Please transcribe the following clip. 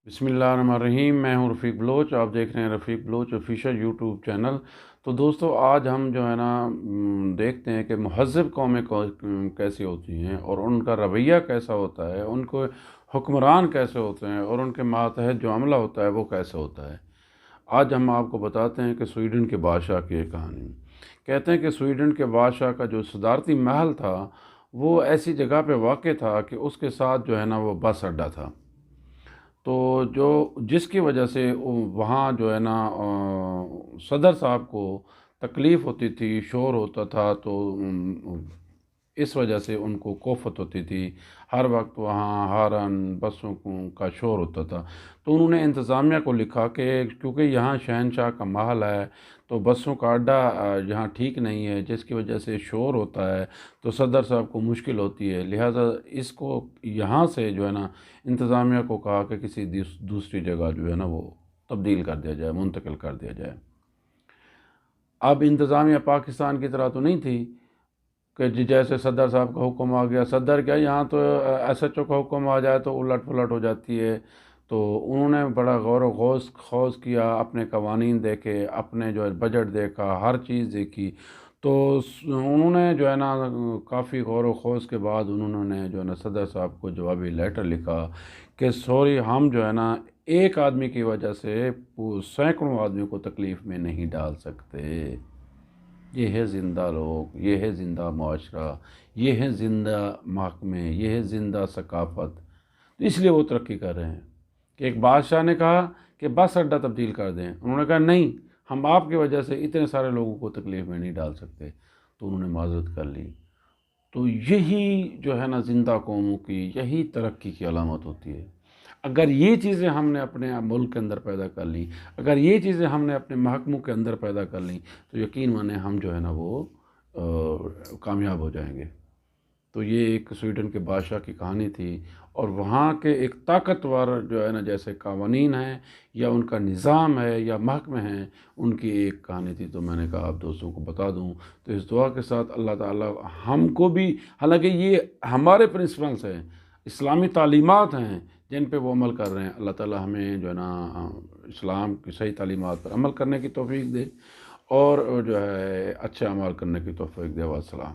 बिस्मिल्लाहिर्रहमानिर्रहीम। मैं हूं रफ़ीक बलोच। आप देख रहे हैं रफ़ीक बलोच ऑफिशियल यूट्यूब चैनल। तो दोस्तों, आज हम जो है ना देखते हैं कि महज़्ज़ब कौमें कैसी होती हैं और उनका रवैया कैसा होता है, उनको हुक्मरान कैसे होते हैं और उनके मातहत जो अमला होता है वो कैसे होता है। आज हम आपको बताते हैं कि स्वीडन के बादशाह की एक कहानी। कहते हैं कि स्वीडन के बादशाह का जो सदारती महल था वो ऐसी जगह पे वाक़ था कि उसके साथ जो है ना वो बस अड्डा था। तो जो जिसकी वजह से वहाँ जो है ना सदर साहब को तकलीफ़ होती थी, शोर होता था, तो इस वजह से उनको कोफ़त होती थी। हर वक्त वहाँ हॉर्न, बसों का शोर होता था। तो उन्होंने इंतज़ामिया को लिखा कि क्योंकि यहाँ शहनशाह का महल है, तो बसों का अड्डा यहाँ ठीक नहीं है, जिसकी वजह से शोर होता है, तो सदर साहब को मुश्किल होती है। लिहाजा इसको यहाँ से जो है ना इंतज़ामिया को कहा कि किसी दूसरी जगह जो है ना वो तब्दील कर दिया जाए, मुंतकिल कर दिया जाए। अब इंतज़ामिया पाकिस्तान की तरह तो नहीं थी कि जैसे सदर साहब का हुक्म आ गया, सदर क्या, यहाँ तो एसएचओ का हुक्म आ जाए तो उलट पुलट हो जाती है। तो उन्होंने बड़ा गौर व गौस खौज किया, अपने कवानीन देखे, अपने जो है बजट देखा, हर चीज़ देखी। तो उन्होंने जो है ना काफ़ी गौर व खौज के बाद उन्होंने जो है ना सदर साहब को जवाबी लेटर लिखा कि सॉरी, हम जो है ना एक आदमी की वजह से सैकड़ों आदमियों को तकलीफ़ में नहीं डाल सकते। ये है ज़िंदा लोग, ये है ज़िंदा मुआशरा, ये है ज़िंदा महकमे, ये है ज़िंदा सकाफ़त। तो इसलिए वो तरक्की कर रहे हैं। कि एक बादशाह ने कहा कि बस अड्डा तब्दील कर दें, उन्होंने कहा नहीं, हम आपकी वजह से इतने सारे लोगों को तकलीफ़ में नहीं डाल सकते। तो उन्होंने माज़रत कर ली। तो यही जो है ना ज़िंदा कौमों की यही तरक्की की अलामत होती है। अगर ये चीज़ें हमने अपने मुल्क के अंदर पैदा कर ली, अगर ये चीज़ें हमने अपने महकमों के अंदर पैदा कर ली, तो यकीन माने हम जो है ना वो कामयाब हो जाएंगे। तो ये एक स्वीडन के बादशाह की कहानी थी और वहाँ के एक ताकतवर जो है ना जैसे कवानीन हैं या उनका निज़ाम है या महकमे हैं, उनकी एक कहानी थी। तो मैंने कहा आप दोस्तों को बता दूं। तो इस दुआ के साथ अल्लाह ताला हमको भी, हालांकि ये हमारे प्रिंसिपल्स हैं, इस्लामी तालीमात हैं जिन पे वो अमल कर रहे हैं, अल्लाह ताला हमें जो है ना इस्लाम की सही तालीमात पर अमल करने की तौफीक दे और जो है अच्छे अमल करने की तौफीक दे। वस्सलाम।